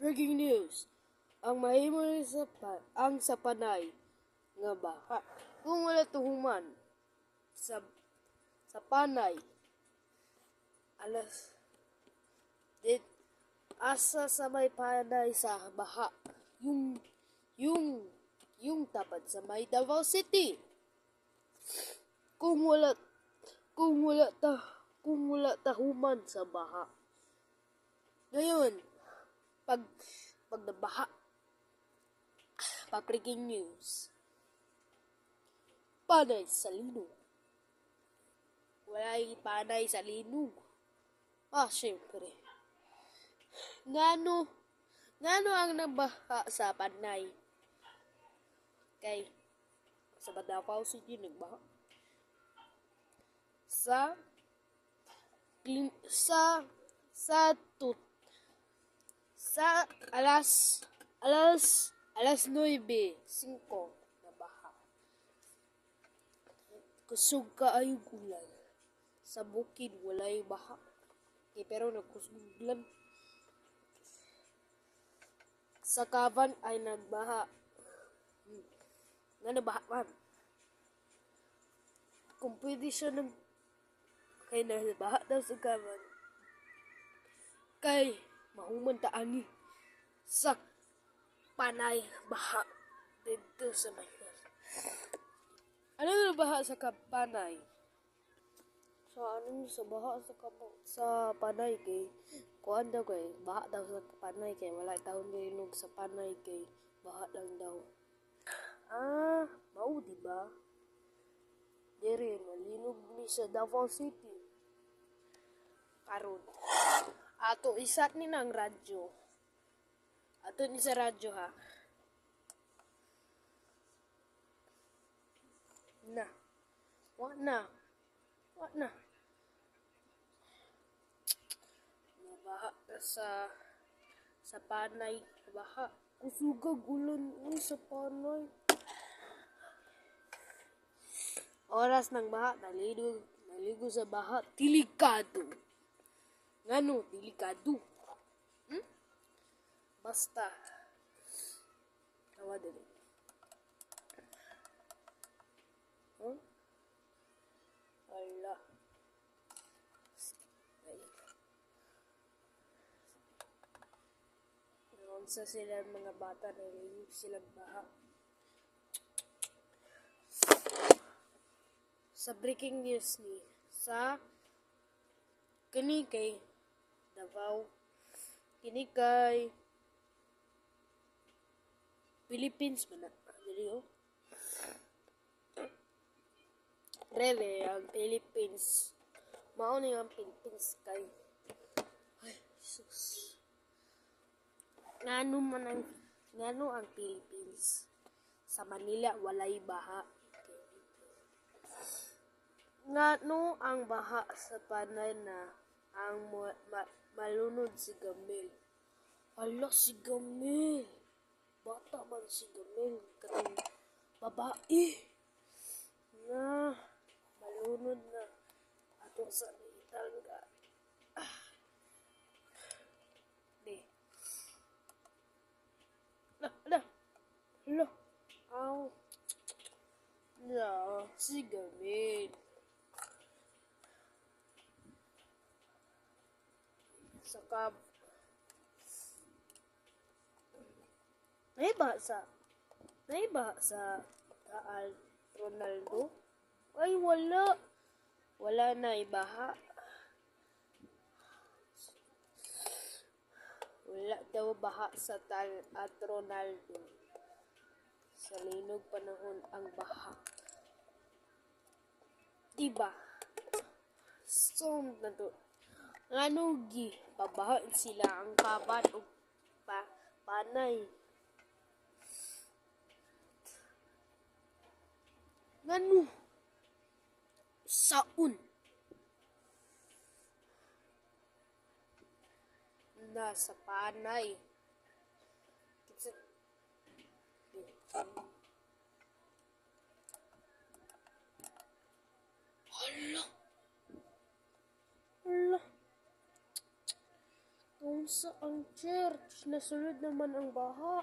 Breaking news. Ang mahimong sa panay nga baha. Kung wala tuhuman sa panay, alas dit asa sa may panay sa baha. Yung tapat sa may Davao City. Kung wala tahuman sa baha. Ngayon, pag nabaha, breaking news. Panay sa linog. Wala'y panay sa linog. Syempre. Ngano ang nabaha sa panay? Kay sa Davao City nagbaha. Sa alas 9:05 nabaha. Kusog kaayo ulan. Sa bukid walay baha. Pero nagkusuglan. Sa Kaban ay nagbaha. Nga nabaha man. Kung pwede siya kay nabaha daw sa Kaban. Kay mahuman taani sa panay baha dito sa Mayos. Ano na baha sa panay? Sa baha sa panay kay kuan daw kay baha daw sa panay kay wala taon linog sa panay kay baha lang daw. Mao di ba? Dire malinog ni sa Davao City. Karon ato isat ni nang radyo. Ato ni sa radyo ha. Wa na. Nabaha sa panay. Baha. Kusugag ulan sa panay. Oras ng baha, naligo sa baha, delikado. Ngano, delikado. Basta. Tawa dali. Ala. Sa sila mga bata, naligo silang baha. Sa breaking news ni sa kini kay Davao, kini kay Philippines man dili Rele ang Philippines. Mao ni ang Philippines kay Jesus. Ngano ang Philippines? Sa Manila walay baha. Ngano ang baha sa panay na ang malunod si Gamel. Ala si Gamel. Bata man si Gamel. Katong babae. Na malunod na ato sa itangga. Ala. Aw. Si Gamel. Saka naiba sa Taal Ronaldo? Ay wala na ibaha. Wala daw baha sa Taal at Ronaldo. Sa linog panahon ang baha. Diba? So na to. Ngano gi pabahaan sila ang Kaban o panay. Ngano saun na sa panay. Hala. Unsa ang church? Nasulod naman ang baha.